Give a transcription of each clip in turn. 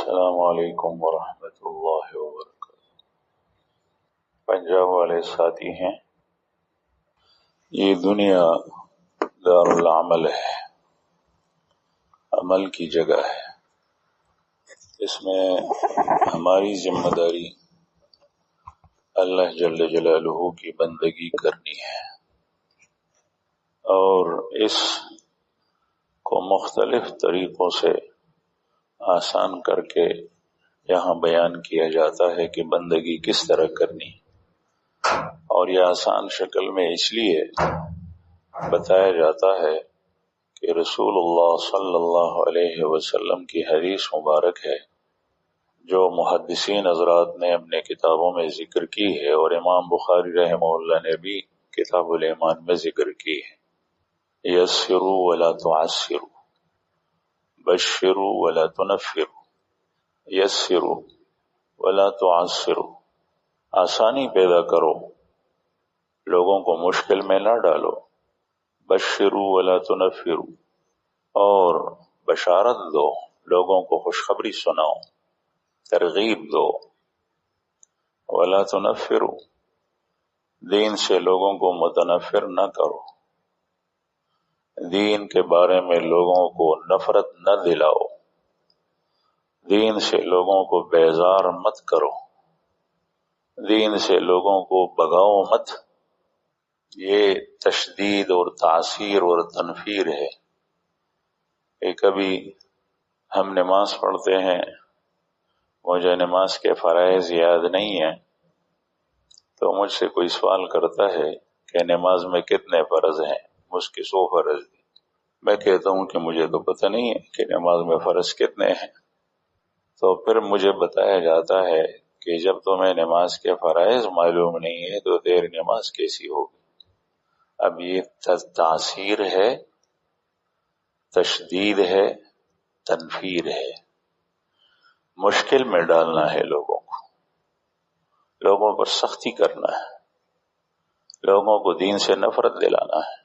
السلام علیکم ورحمۃ اللہ وبرکاتہ۔ پنجاب والے ساتھی ہیں، یہ دنیا دار العمل ہے، عمل کی جگہ ہے۔ اس میں ہماری ذمہ داری اللہ جل جلالہ کی بندگی کرنی ہے، اور اس کو مختلف طریقوں سے آسان کر کے یہاں بیان کیا جاتا ہے کہ بندگی کس طرح کرنی، اور یہ آسان شکل میں اس لیے بتایا جاتا ہے کہ رسول اللہ صلی اللہ علیہ وسلم کی حدیث مبارک ہے جو محدثین حضرات نے اپنے کتابوں میں ذکر کی ہے، اور امام بخاری رحمہ اللہ نے بھی کتاب الایمان میں ذکر کی ہے۔ یسروا ولا تعسروا، بشروا ولا تنفروا، یسروا ولا تعسروا، آسانی پیدا کرو، لوگوں کو مشکل میں نہ ڈالو، بشروا ولا تنفروا، اور بشارت دو، لوگوں کو خوشخبری سناؤ، ترغیب دو، ولا تنفروا، دین سے لوگوں کو متنفر نہ کرو، دین کے بارے میں لوگوں کو نفرت نہ دلاؤ، دین سے لوگوں کو بیزار مت کرو، دین سے لوگوں کو بھگاؤ مت۔ یہ تشدید اور تعسیر اور تنفیر ہے کہ کبھی ہم نماز پڑھتے ہیں، مجھے نماز کے فرائض یاد نہیں ہیں، تو مجھ سے کوئی سوال کرتا ہے کہ نماز میں کتنے فرض ہیں، مجھ کے 100 فرض ہیں۔ میں کہتا ہوں کہ مجھے تو پتہ نہیں ہے کہ نماز میں فرض کتنے ہیں۔ تو پھر مجھے بتایا جاتا ہے کہ جب تمہیں نماز کے فرائض معلوم نہیں ہے تو تیری نماز کیسی ہوگی؟ اب یہ تعسیر ہے، تشدید ہے، تنفیر ہے، مشکل میں ڈالنا ہے لوگوں کو، لوگوں پر سختی کرنا ہے، لوگوں کو دین سے نفرت دلانا ہے۔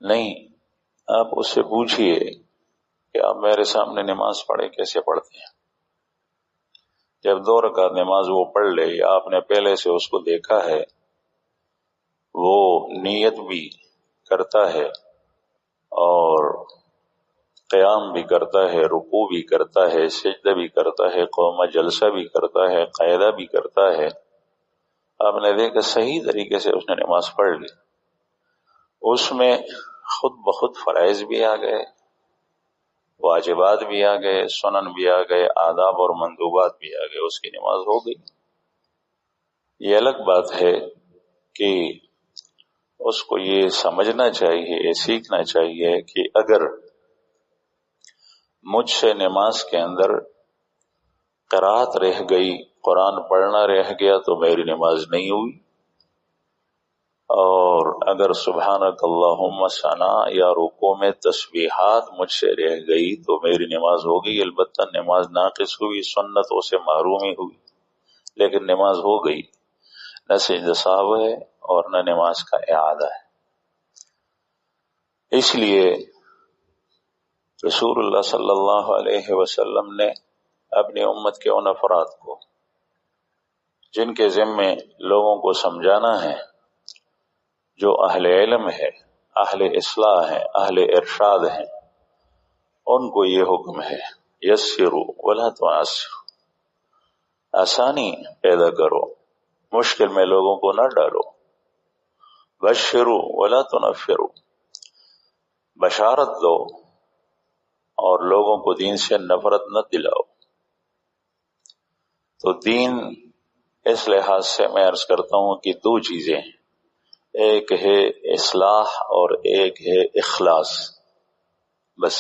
نہیں، آپ اس سے پوچھئے کہ آپ میرے سامنے نماز پڑھے کیسے پڑھتے ہیں؟ جب 2 رکعت نماز وہ پڑھ لے، یا آپ نے پہلے سے اس کو دیکھا ہے، وہ نیت بھی کرتا ہے اور قیام بھی کرتا ہے، رکوع بھی کرتا ہے، سجدہ بھی کرتا ہے، قومہ جلسہ بھی کرتا ہے، قاعدہ بھی کرتا ہے، آپ نے دیکھا صحیح طریقے سے اس نے نماز پڑھ لی، اس میں خود بخود فرائض بھی آ گئے، واجبات بھی آ گئے، سنن بھی آ گئے، آداب اور مندوبات بھی آ گئے، اس کی نماز ہو گئی۔ یہ الگ بات ہے کہ اس کو یہ سمجھنا چاہیے، سیکھنا چاہیے کہ اگر مجھ سے نماز کے اندر قرات رہ گئی، قرآن پڑھنا رہ گیا تو میری نماز نہیں ہوئی، اور اگر سبحانک اللہم ثنا یا رکوع میں تسبیحات مجھ سے رہ گئی تو میری نماز ہو گئی۔ البتہ نماز ناقص ہوئی، سنتوں سے محرومی ہوئی، لیکن نماز ہو گئی، نہ سجدہ سہو ہے اور نہ نماز کا اعادہ ہے۔ اس لیے رسول اللہ صلی اللہ علیہ وسلم نے اپنی امت کے ان افراد کو جن کے ذمے لوگوں کو سمجھانا ہے، جو اہل علم ہے، اہل اصلاح ہے، اہل ارشاد ہیں، ان کو یہ حکم ہے، یسروا ولا تعسروا، آسانی پیدا کرو، مشکل میں لوگوں کو نہ ڈالو، بشروا ولا تنفروا، بشارت دو اور لوگوں کو دین سے نفرت نہ دلاؤ۔ تو دین اس لحاظ سے میں عرض کرتا ہوں کہ 2 چیزیں ہیں، ایک ہے اصلاح اور ایک ہے اخلاص، بس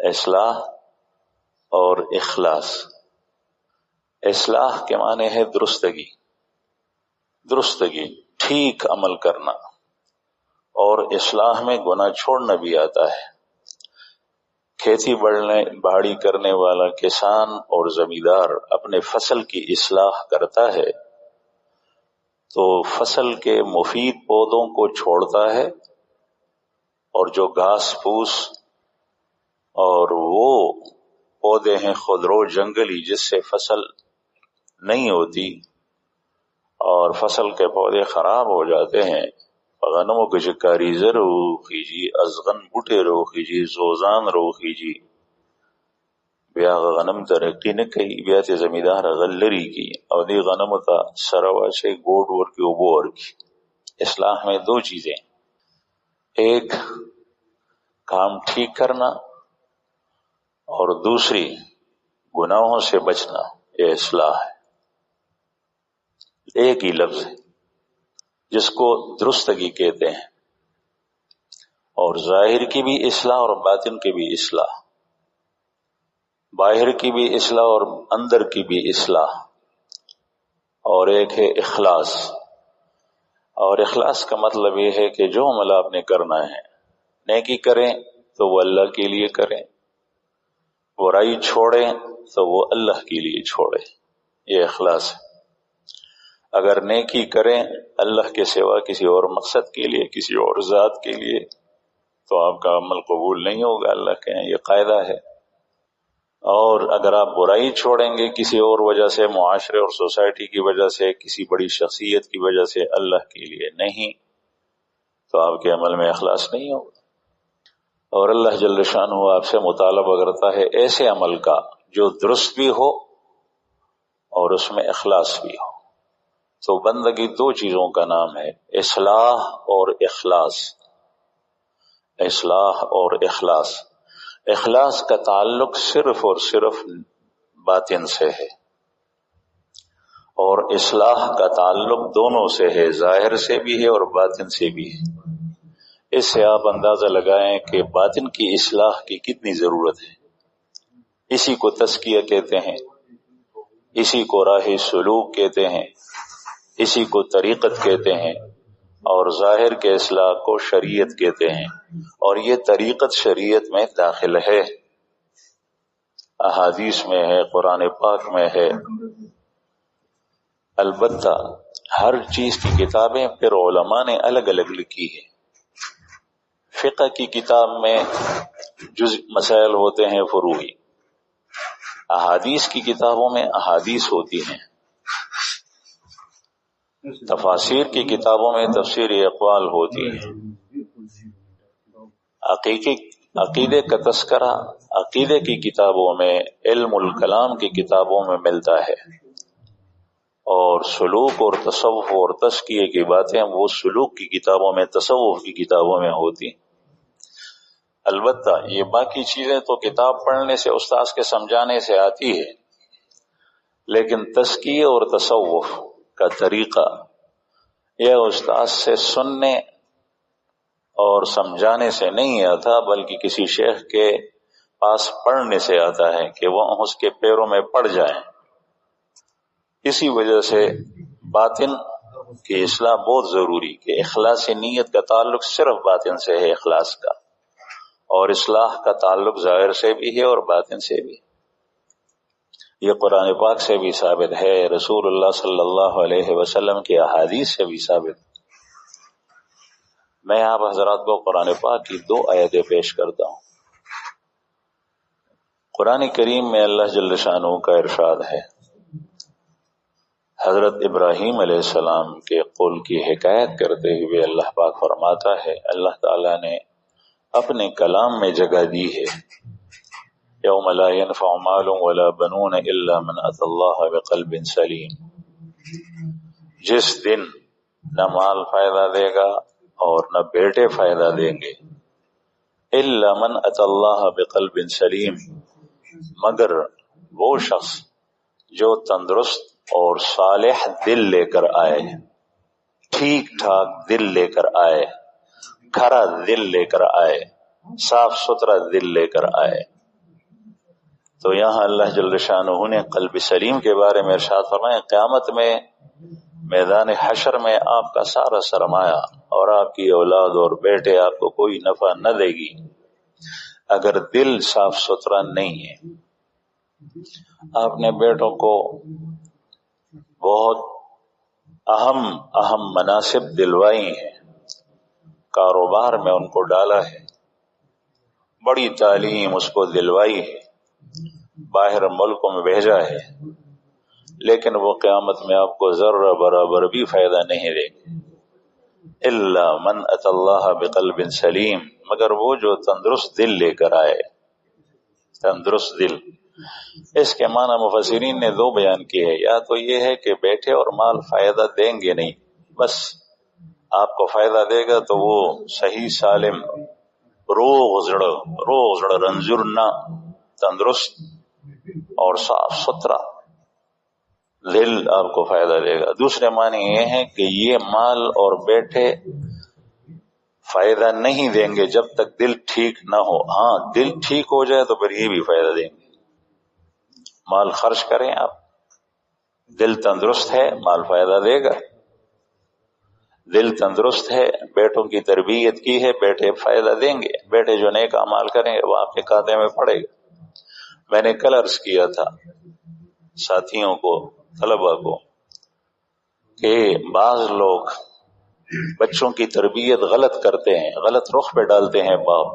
اصلاح اور اخلاص۔ اصلاح کے معنی ہے درستگی، درستگی، ٹھیک عمل کرنا، اور اصلاح میں گناہ چھوڑنا بھی آتا ہے۔ کھیتی باڑی کرنے والا کسان اور زمیندار اپنے فصل کی اصلاح کرتا ہے تو فصل کے مفید پودوں کو چھوڑتا ہے، اور جو گھاس پھوس اور وہ پودے ہیں خضرو جنگلی جس سے فصل نہیں ہوتی اور فصل کے پودے خراب ہو جاتے ہیں. غنمو کچھ کاریزه رو خیجی ازغن بوټی رو خیجی زوزان رو خیجی بیا غنم ترقی نه کوي بیا ته زمیدار غلری کی او دی غنم ته سره واچي ګوډ ورکی او بو ورکی. اصلاح میں دو چیزیں، ایک کام ٹھیک کرنا اور دوسری گناہوں سے بچنا، یہ اصلاح ہے. ایک ہی لفظ ہے جس کو درستگی کہتے ہیں، اور ظاہر کی بھی اصلاح اور باطن کی بھی اصلاح، باہر کی بھی اصلاح اور اندر کی بھی اصلاح. اور ایک ہے اخلاص، اور اخلاص کا مطلب یہ ہے کہ جو عمل آپ نے کرنا ہے نیکی کریں تو وہ اللہ کے لیے کریں، برائی چھوڑیں تو وہ اللہ کے لیے چھوڑیں. یہ اخلاص ہے. اگر نیکی کریں اللہ کے سوا کسی اور مقصد کے لیے، کسی اور ذات کے لیے، تو آپ کا عمل قبول نہیں ہوگا. اللہ کے یہ قاعدہ ہے. اور اگر آپ برائی چھوڑیں گے کسی اور وجہ سے، معاشرے اور سوسائٹی کی وجہ سے، کسی بڑی شخصیت کی وجہ سے، اللہ کے لیے نہیں، تو آپ کے عمل میں اخلاص نہیں ہوگا. اور اللہ جل شانہ آپ سے مطالبہ کرتا ہے ایسے عمل کا جو درست بھی ہو اور اس میں اخلاص بھی ہو. تو بندگی دو چیزوں کا نام ہے، اصلاح اور اخلاص. اصلاح اور اخلاص. اخلاص کا تعلق صرف اور صرف باطن سے ہے، اور اصلاح کا تعلق دونوں سے ہے، ظاہر سے بھی ہے اور باطن سے بھی ہے. اس سے آپ اندازہ لگائیں کہ باطن کی اصلاح کی کتنی ضرورت ہے. اسی کو تزکیہ کہتے ہیں، اسی کو راہ سلوک کہتے ہیں، اسی کو طریقت کہتے ہیں، اور ظاہر کے اصلاح کو شریعت کہتے ہیں. اور یہ طریقت شریعت میں داخل ہے، احادیث میں ہے، قرآن پاک میں ہے. البتہ ہر چیز کی کتابیں پھر علماء نے الگ الگ لکھی ہے. فقہ کی کتاب میں جزء مسائل ہوتے ہیں فروعی، احادیث کی کتابوں میں احادیث ہوتی ہیں، تفاسیر کی کتابوں میں تفسیری اقوال ہوتی ہیں. عقیدے کا تذکرہ عقیدے کی کتابوں میں، علم الکلام کی کتابوں میں ملتا ہے، اور سلوک اور تصوف اور تزکیے کی باتیں وہ سلوک کی کتابوں میں، تصوف کی کتابوں میں ہوتی. البتہ یہ باقی چیزیں تو کتاب پڑھنے سے، استاذ کے سمجھانے سے آتی ہے، لیکن تزکیے اور تصوف کا طریقہ یہ استاذ سے سننے اور سمجھانے سے نہیں آتا، بلکہ کسی شیخ کے پاس پڑھنے سے آتا ہے کہ وہ اس کے پیروں میں پڑ جائیں. اسی وجہ سے باطن کی اصلاح بہت ضروری، کہ اخلاص نیت کا تعلق صرف باطن سے ہے اخلاص کا، اور اصلاح کا تعلق ظاہر سے بھی ہے اور باطن سے بھی. یہ قرآن پاک سے بھی ثابت ہے، رسول اللہ صلی اللہ علیہ وسلم کی احادیث سے بھی ثابت. میں آپ حضرات کو قرآن پاک کی دو آیتیں پیش کرتا ہوں. قرآن کریم میں اللہ جل شانہ کا ارشاد ہے، حضرت ابراہیم علیہ السلام کے قول کی حکایت کرتے ہوئے اللہ پاک فرماتا ہے، اللہ تعالیٰ نے اپنے کلام میں جگہ دی ہے، یوم لا ينفع مال ولا بنون الا من اتى اللہ بقلب سلیم. جس دن نہ مال فائدہ دے گا اور نہ بیٹے فائدہ دیں گے، الا من اتى اللہ بقلب سلیم، مگر وہ شخص جو تندرست اور صالح دل لے کر آئے، ٹھیک ٹھاک دل لے کر آئے، کھرا دل لے کر آئے، صاف ستھرا دل لے کر آئے. تو یہاں اللہ جل شانہ نے قلب سلیم کے بارے میں ارشاد فرمایا، قیامت میں میدان حشر میں آپ کا سارا سرمایہ اور آپ کی اولاد اور بیٹے آپ کو کوئی نفع نہ دے گی اگر دل صاف ستھرا نہیں ہے. آپ نے بیٹوں کو بہت اہم مناصب دلوائی ہیں، کاروبار میں ان کو ڈالا ہے، بڑی تعلیم اس کو دلوائی ہے، باہر ملکوں میں بھیجا ہے، لیکن وہ قیامت میں آپ کو ذرہ برابر بھی فائدہ نہیں دے گی، الا من اتى اللہ بقلب سلیم، مگر وہ جو تندرست دل لے کر آئے۔ تندرست دل، اس کے معنی مفسرین نے دو بیان کیے ہیں، یا تو یہ ہے کہ بیٹے اور مال فائدہ دیں گے نہیں، بس آپ کو فائدہ دے گا تو وہ صحیح سالم روغ زڑ رنجر نہ، تندرست اور صاف ستھرا دل آپ کو فائدہ دے گا۔ دوسرے معنی یہ ہے کہ یہ مال اور بیٹے فائدہ نہیں دیں گے جب تک دل ٹھیک نہ ہو، ہاں دل ٹھیک ہو جائے تو پھر یہ بھی فائدہ دیں گے۔ مال خرچ کریں آپ، دل تندرست ہے مال فائدہ دے گا، دل تندرست ہے، بیٹوں کی تربیت کی ہے، بیٹے فائدہ دیں گے، بیٹے جو نیک اعمال کریں گے وہ آپ کے کھاتے میں پڑے گا۔ میں نے کل عرض کیا تھا ساتھیوں کو، طلبہ کو، کہ بعض لوگ بچوں کی تربیت غلط کرتے ہیں، غلط رخ پہ ڈالتے ہیں باپ،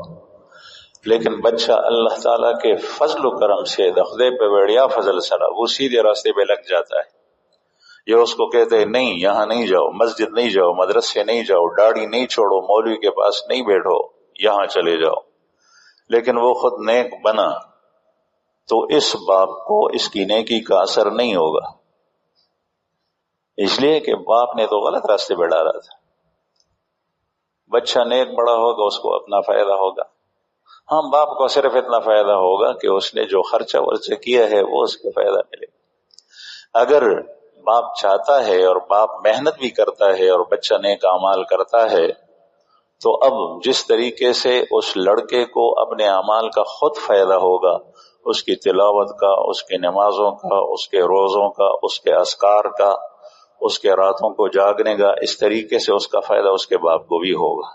لیکن بچہ اللہ تعالیٰ کے فضل و کرم سے دخدے پہ بیڑیا فضل سرا وہ سیدھے راستے پہ لگ جاتا ہے۔ یہ اس کو کہتے ہیں نہیں یہاں نہیں جاؤ، مسجد نہیں جاؤ، مدرسے نہیں جاؤ، داڑھی نہیں چھوڑو، مولوی کے پاس نہیں بیٹھو، یہاں چلے جاؤ، لیکن وہ خود نیک بنا تو اس باپ کو اس کی نیکی کا اثر نہیں ہوگا، اس لیے کہ باپ نے تو غلط راستے پہ ڈالا تھا۔ بچہ نیک بڑا ہوگا اس کو اپنا فائدہ ہوگا، ہاں باپ کو صرف اتنا فائدہ ہوگا کہ اس نے جو خرچہ ورچہ کیا ہے وہ اس کو فائدہ ملے گا۔ اگر باپ چاہتا ہے اور باپ محنت بھی کرتا ہے اور بچہ نیک اعمال کرتا ہے تو اب جس طریقے سے اس لڑکے کو اپنے اعمال کا خود فائدہ ہوگا، اس کی تلاوت کا، اس کی نمازوں کا، اس کے روزوں کا، اس کے اذکار کا، اس کے راتوں کو جاگنے کا، اس طریقے سے اس کا فائدہ اس کے باپ کو بھی ہوگا،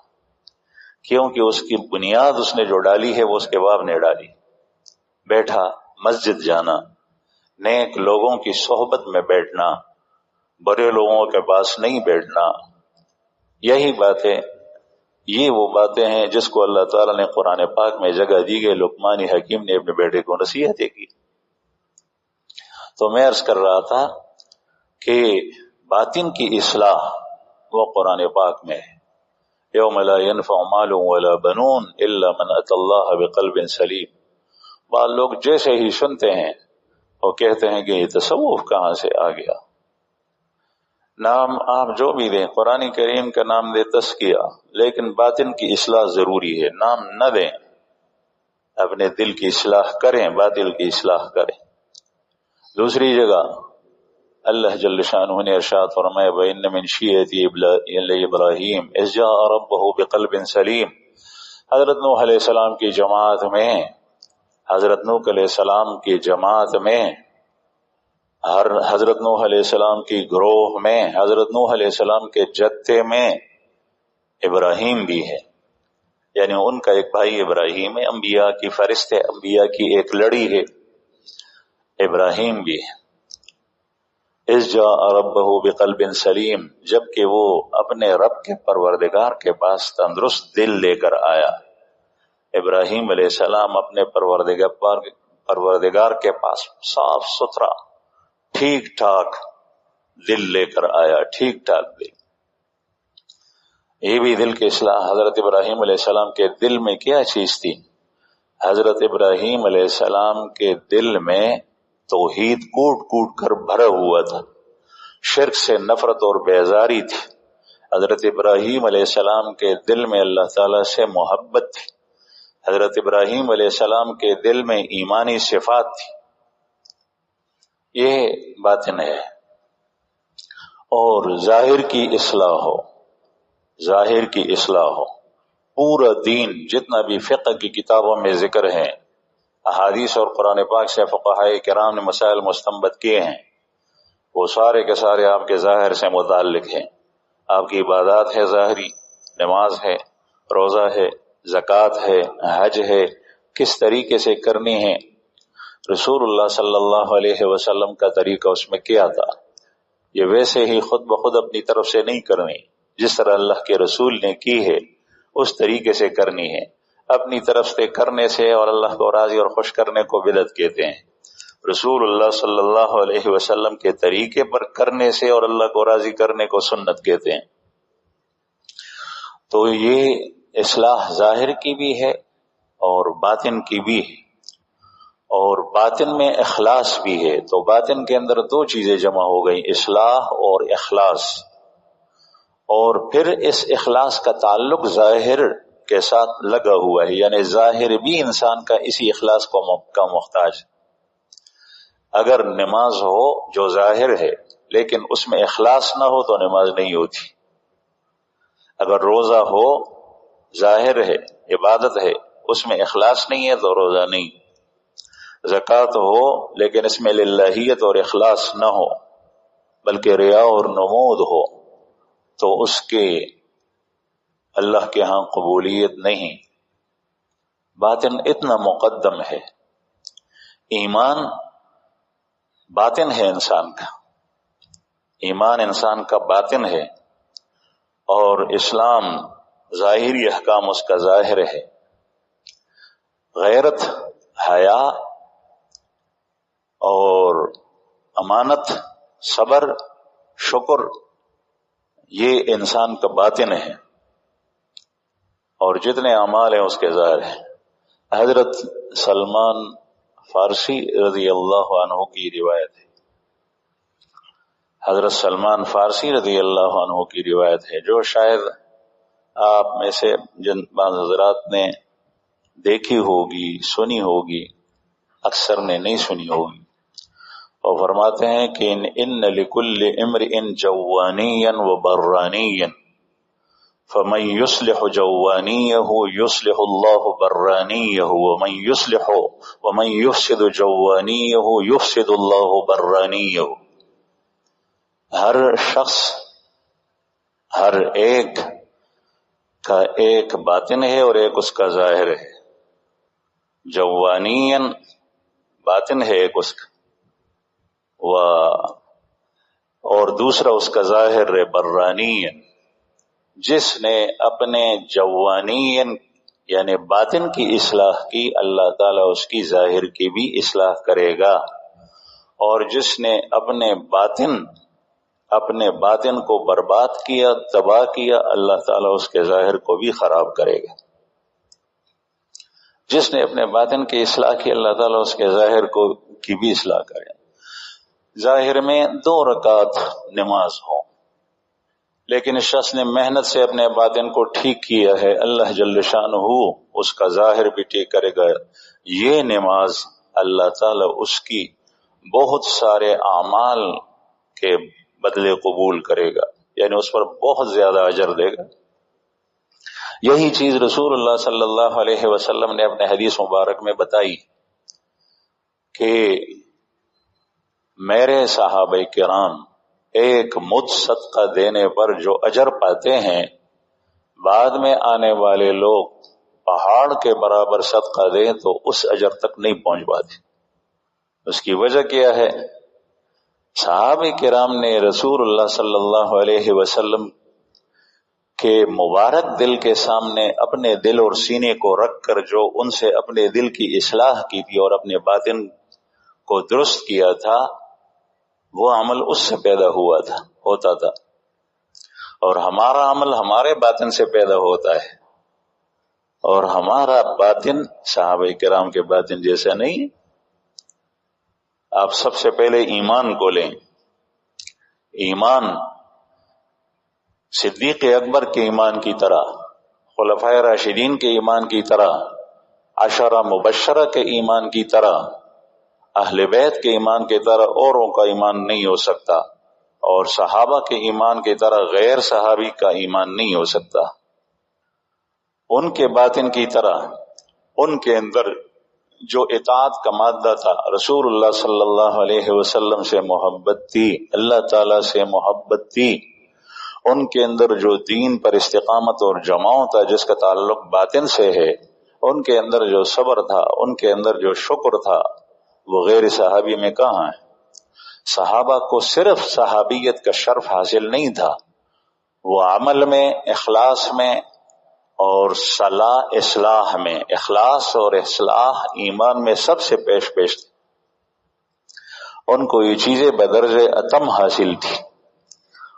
کیونکہ اس کی بنیاد اس نے جو ڈالی ہے وہ اس کے باپ نے ڈالی۔ بیٹھا مسجد جانا، نیک لوگوں کی صحبت میں بیٹھنا، برے لوگوں کے پاس نہیں بیٹھنا، یہی باتیں، یہ وہ باتیں ہیں جس کو اللہ تعالیٰ نے قرآن پاک میں جگہ دی گئی۔ لقمان حکیم نے اپنے بیٹے کو نصیحتیں کی۔ تو میں عرض کر رہا تھا کہ باطن کی اصلاح وہ قرآن پاک میں ہے، یوم لا ينفع مال ولا بنون الا من اتى اللہ بقلب سلیم۔ بعض لوگ جیسے ہی سنتے ہیں وہ کہتے ہیں کہ یہ تصوف کہاں سے آ گیا۔ نام آپ جو بھی دیں، قرآن کریم کا نام دے تزکیہ، لیکن باطن کی اصلاح ضروری ہے، نام نہ دیں، اپنے دل کی اصلاح کریں، باطن کی اصلاح کریں۔ دوسری جگہ اللہ جل شانہ نے ارشاد فرمایا وَإِنَّ مِن شِيعَتِهِ لِإِبْرَاهِيمَ إِذْ جَاءَ رَبَّهُ بِقَلْبٍ سَلِيمٍ۔ حضرت نوح علیہ السلام کی جماعت میں، حضرت نوح علیہ السلام کی جماعت میں، حضرت نوح علیہ السلام کی گروہ میں، حضرت نوح علیہ السلام کے جتے میں ابراہیم بھی ہے، یعنی ان کا ایک بھائی ابراہیم ہے، انبیاء کی فہرست ہے، انبیاء کی ایک لڑی ہے، ابراہیم بھی ہے۔ اذ جاء ربہ بقلب سلیم، جبکہ وہ اپنے رب کے پروردگار کے پاس تندرست دل لے کر آیا۔ ابراہیم علیہ السلام اپنے پروردگار کے پاس صاف ستھرا ٹھیک ٹھاک دل لے کر آیا، ٹھیک ٹھاک دل۔ یہ بھی دل کی اصلاح۔ حضرت ابراہیم علیہ السلام کے دل میں کیا چیز تھی؟ حضرت ابراہیم علیہ السلام کے دل میں توحید کوٹ کوٹ کر بھرا ہوا تھا، شرک سے نفرت اور بیزاری تھی۔ حضرت ابراہیم علیہ السلام کے دل میں اللہ تعالیٰ سے محبت تھی، حضرت ابراہیم علیہ السلام کے دل میں ایمانی صفات تھی۔ یہ باطن ہے۔ اور ظاہر کی اصلاح ہو، ظاہر کی اصلاح ہو، پورا دین جتنا بھی فقہ کی کتابوں میں ذکر ہے، احادیث اور قرآن پاک سے فقہائے کرام نے مسائل مستنبط کیے ہیں، وہ سارے کے سارے آپ کے ظاہر سے متعلق ہیں۔ آپ کی عبادات ہے ظاہری، نماز ہے، روزہ ہے، زکوٰۃ ہے، حج ہے، کس طریقے سے کرنی ہے، رسول اللہ صلی اللہ علیہ وسلم کا طریقہ اس میں کیا تھا، یہ ویسے ہی خود بخود اپنی طرف سے نہیں کرنی، جس طرح اللہ کے رسول نے کی ہے اس طریقے سے کرنی ہے۔ اپنی طرف سے کرنے سے اور اللہ کو راضی اور خوش کرنے کو بدعت کہتے ہیں۔ رسول اللہ صلی اللہ علیہ وسلم کے طریقے پر کرنے سے اور اللہ کو راضی کرنے کو سنت کہتے ہیں۔ تو یہ اصلاح ظاہر کی بھی ہے اور باطن کی بھی ہے، اور باطن میں اخلاص بھی ہے۔ تو باطن کے اندر دو چیزیں جمع ہو گئی، اصلاح اور اخلاص، اور پھر اس اخلاص کا تعلق ظاہر کے ساتھ لگا ہوا ہے، یعنی ظاہر بھی انسان کا اسی اخلاص کا محتاج۔ اگر نماز ہو جو ظاہر ہے لیکن اس میں اخلاص نہ ہو تو نماز نہیں ہوتی، اگر روزہ ہو ظاہر ہے عبادت ہے اس میں اخلاص نہیں ہے تو روزہ نہیں، زکوٰۃ ہو لیکن اس میں للہیت اور اخلاص نہ ہو بلکہ ریا اور نمود ہو تو اس کے اللہ کے ہاں قبولیت نہیں۔ باطن اتنا مقدم ہے، ایمان باطن ہے انسان کا، ایمان انسان کا باطن ہے، اور اسلام ظاہری احکام اس کا ظاہر ہے۔ غیرت، حیا اور امانت، صبر، شکر، یہ انسان کا باطن ہے، اور جتنے اعمال ہیں اس کے ظاہر ہیں۔ حضرت سلمان فارسی رضی اللہ عنہ کی روایت ہے، حضرت سلمان فارسی رضی اللہ عنہ کی روایت ہے، جو شاید آپ میں سے جن بعض حضرات نے دیکھی ہوگی، سنی ہوگی، اکثر نے نہیں سنی ہوگی۔ اور فرماتے ہیں کہ ان لکل امرئ جوانیا وبرانیا فمن يصلح جوانيه يصلح الله برانيه ومن يفسد جوانيه يفسد الله برانيه۔ ہر شخص، ہر ایک کا ایک باطن ہے اور ایک اس کا ظاہر ہے۔ جوانین باطن ہے ایک اس کا، اور دوسرا اس کا ظاہر ہے برانین۔ جس نے اپنے جوانین یعنی باطن کی اصلاح کی، اللہ تعالیٰ اس کی ظاہر کی بھی اصلاح کرے گا، اور جس نے اپنے باطن کو برباد کیا، تباہ کیا، اللہ تعالیٰ اس کے ظاہر کو بھی خراب کرے گا۔ جس نے اپنے باطن کی اصلاح کی، اللہ تعالیٰ اس کے ظاہر کی بھی اصلاح کرے گا۔ ظاہر میں 2 رکعت نماز ہو، لیکن اس شخص نے محنت سے اپنے باطن کو ٹھیک کیا ہے، اللہ جل شانہ اس کا ظاہر بھی ٹھیک کرے گا۔ یہ نماز اللہ تعالیٰ اس کی بہت سارے اعمال کے بدلے قبول کرے گا، یعنی اس پر بہت زیادہ اجر دے گا۔ یہی چیز رسول اللہ صلی اللہ علیہ وسلم نے اپنے حدیث مبارک میں بتائی کہ میرے صحابہ کرام ایک مد صدقہ دینے پر جو اجر پاتے ہیں، بعد میں آنے والے لوگ پہاڑ کے برابر صدقہ دیں تو اس اجر تک نہیں پہنچ پاتے۔ اس کی وجہ کیا ہے؟ صحابہ کرام نے رسول اللہ صلی اللہ علیہ وسلم کے مبارک دل کے سامنے اپنے دل اور سینے کو رکھ کر جو ان سے اپنے دل کی اصلاح کی تھی اور اپنے باطن کو درست کیا تھا، وہ عمل اس سے پیدا ہوتا تھا، اور ہمارا عمل ہمارے باطن سے پیدا ہوتا ہے، اور ہمارا باطن صحابہ کرام کے باطن جیسا نہیں۔ آپ سب سے پہلے ایمان کو لیں، ایمان صدیق اکبر کے ایمان کی طرح، خلفائے راشدین کے ایمان کی طرح، عشرہ مبشرہ کے ایمان کی طرح، اہل بیت کے ایمان کی طرح اوروں کا ایمان نہیں ہو سکتا، اور صحابہ کے ایمان کی طرح غیر صحابی کا ایمان نہیں ہو سکتا۔ ان کے باطن کی طرح ان کے اندر جو اطاعت کا مادہ تھا، رسول اللہ صلی اللہ علیہ وسلم سے محبت تھی، اللہ تعالی سے محبت تھی، ان کے اندر جو دین پر استقامت اور جماؤ تھا جس کا تعلق باطن سے ہے، ان کے اندر جو صبر تھا، ان کے اندر جو شکر تھا، وہ غیر صحابی میں کہاں ہے؟ صحابہ کو صرف صحابیت کا شرف حاصل نہیں تھا، وہ عمل میں، اخلاص میں اور اصلاح میں، اخلاص اور اصلاح ایمان میں سب سے پیش تھے۔ ان کو یہ چیزیں بدرجہ اتم حاصل تھی،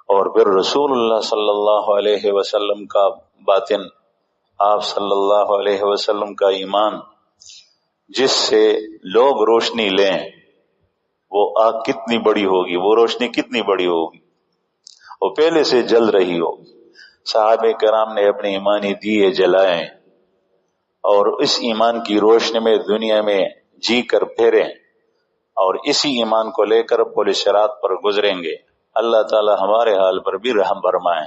اور پھر رسول اللہ صلی اللہ علیہ وسلم کا باطن، آپ صلی اللہ علیہ وسلم کا ایمان جس سے لوگ روشنی لیں، وہ آگ کتنی بڑی ہوگی، وہ روشنی کتنی بڑی ہوگی، وہ پہلے سے جل رہی ہوگی۔ صحابہ کرام نے اپنے ایمانی دیے جلائیں اور اس ایمان کی روشنی میں دنیا میں جی کر پھریں، اور اسی ایمان کو لے کر پل صراط پر گزریں گے۔ اللہ تعالی ہمارے حال پر بھی رحم فرمائیں۔